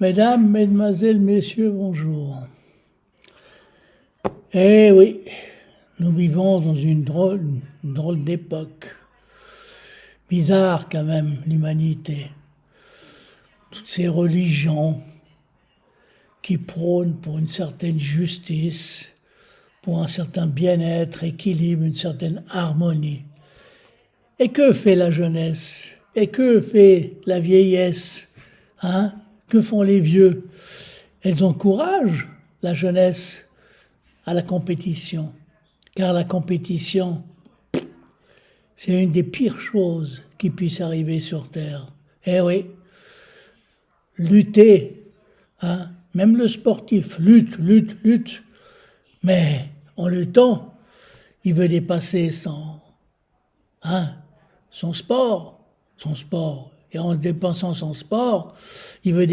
Mesdames, Mesdemoiselles, Messieurs, bonjour. Eh oui, nous vivons dans une drôle d'époque. Bizarre quand même, l'humanité. Toutes ces religions qui prônent pour une certaine justice, pour un certain bien-être, équilibre, une certaine harmonie. Et que fait la jeunesse? Et que fait la vieillesse? Hein? Que font les vieux? Elles encouragent la jeunesse à la compétition. Car la compétition, c'est une des pires choses qui puissent arriver sur Terre. Eh oui, lutter, hein, même le sportif lutte, mais en luttant, il veut dépasser hein, son sport. Et en dépensant son sport, il veut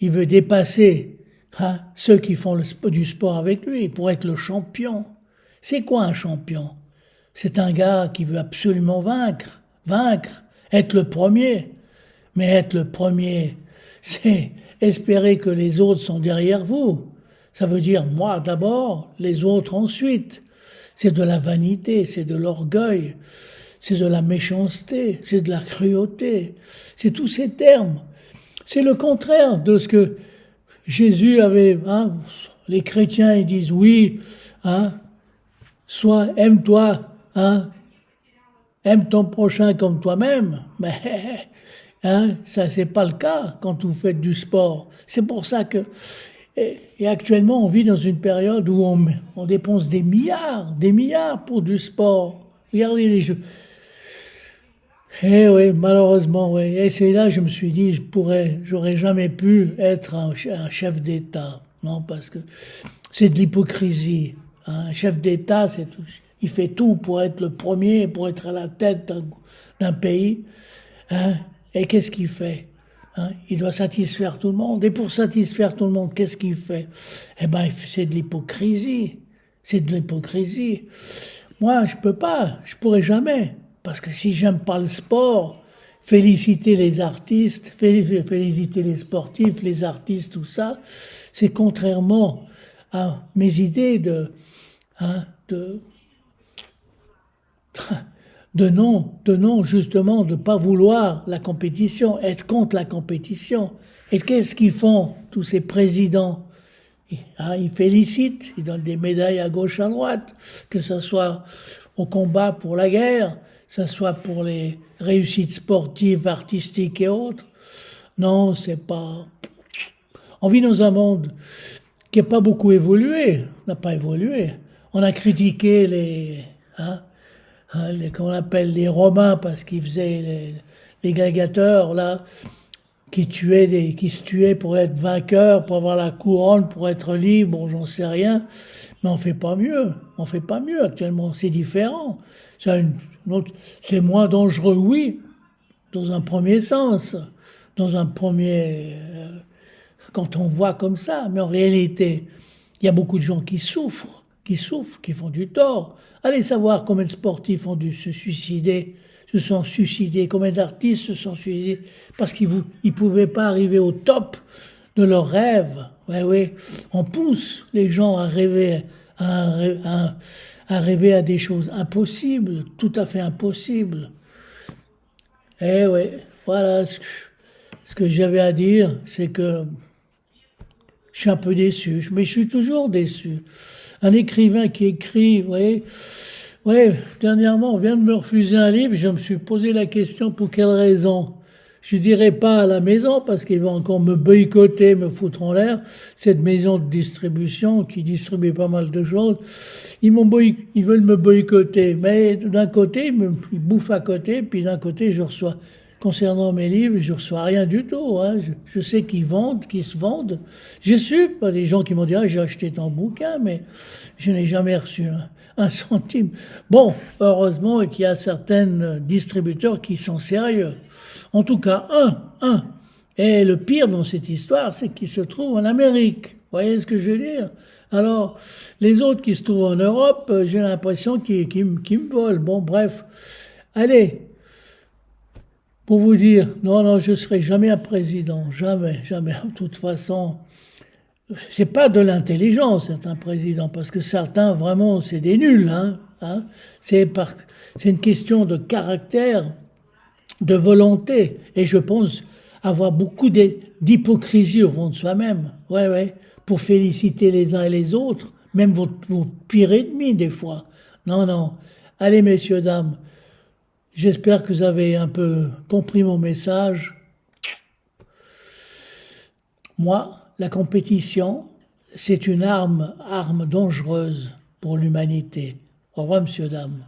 il veut dépasser hein, ceux qui font du sport avec lui pour être le champion. C'est quoi un champion? C'est un gars qui veut absolument vaincre, être le premier. Mais être le premier, c'est espérer que les autres sont derrière vous. Ça veut dire moi d'abord, les autres ensuite. C'est de la vanité, c'est de l'orgueil, c'est de la méchanceté, c'est de la cruauté. C'est tous ces termes. C'est le contraire de ce que Jésus avait. Hein, les chrétiens, ils disent oui, hein, soit aime-toi, hein, aime ton prochain comme toi-même. Mais hein, ça, c'est pas le cas quand vous faites du sport. C'est pour ça que, et actuellement, on vit dans une période où on dépense des milliards pour du sport. Regardez les jeux. Eh oui, malheureusement, oui. Et c'est là, je me suis dit, j'aurais jamais pu être un chef d'État. Non, parce que c'est de l'hypocrisie. Hein. Un chef d'État, c'est tout. Il fait tout pour être le premier, pour être à la tête d'un pays. Hein. Et qu'est-ce qu'il fait? Hein? Il doit satisfaire tout le monde. Et pour satisfaire tout le monde, qu'est-ce qu'il fait? Eh ben, c'est de l'hypocrisie. C'est de l'hypocrisie. Moi, je pourrais jamais. Parce que si j'aime pas le sport, féliciter les artistes, féliciter les sportifs, les artistes, tout ça, c'est contrairement à mes idées hein, de non, justement, de pas vouloir la compétition, être contre la compétition. Et qu'est-ce qu'ils font, tous ces présidents? Hein, ils félicitent, ils donnent des médailles à gauche, à droite, que ce soit au combat pour la guerre, que ce soit pour les réussites sportives, artistiques et autres. Non, c'est pas... On vit dans un monde qui n'a pas beaucoup évolué, n'a pas évolué. On a critiqué qu'on appelle les Romains parce qu'ils faisaient les gladiateurs, là, qui se tuaient pour être vainqueurs, pour avoir la couronne, pour être libre, bon, j'en sais rien. Mais on fait pas mieux. On fait pas mieux actuellement. C'est différent. C'est moins dangereux, oui, dans un premier sens. Dans un premier, quand on voit comme ça. Mais en réalité, il y a beaucoup de gens qui souffrent, qui font du tort. Allez savoir combien de sportifs ont dû se sont suicidés, combien d'artistes se sont suicidés parce qu'ils ne pouvaient pas arriver au top de leurs rêves. Ouais, ouais. On pousse les gens à rêver, à rêver à des choses impossibles, tout à fait impossibles. Eh ouais, voilà ce que j'avais à dire, c'est que je suis un peu déçu, mais je suis toujours déçu. Un écrivain qui écrit, vous voyez, ouais, dernièrement, on vient de me refuser un livre, je me suis posé la question pour quelle raison. Je dirais pas à la maison parce qu'ils vont encore me boycotter, me foutre en l'air. Cette maison de distribution qui distribue pas mal de choses, ils veulent me boycotter. Mais d'un côté, ils bouffent à côté, puis d'un côté, je reçois, concernant mes livres, je reçois rien du tout. Hein. Je sais qu'ils se vendent. J'ai su, pas des gens qui m'ont dit, ah, j'ai acheté ton bouquin, mais je n'ai jamais reçu un centime. Bon, heureusement qu'il y a certains distributeurs qui sont sérieux. En tout cas, un. Et le pire dans cette histoire, c'est qu'il se trouve en Amérique. Vous voyez ce que je veux dire? Alors, les autres qui se trouvent en Europe, j'ai l'impression qu'ils me volent. Bon, bref. Allez. pour vous dire, non, non, je serai jamais un président, jamais, jamais. De toute façon, c'est pas de l'intelligence, c'est un président, parce que certains, vraiment, c'est des nuls, hein. C'est par, c'est une question de caractère, de volonté, et je pense avoir beaucoup d'hypocrisie au fond de soi-même, ouais, ouais, pour féliciter les uns et les autres, même vos pires ennemis, des fois. Non, non. Allez, messieurs, dames, j'espère que vous avez un peu compris mon message. Moi, la compétition, c'est une arme dangereuse pour l'humanité. Au revoir, messieurs, dames.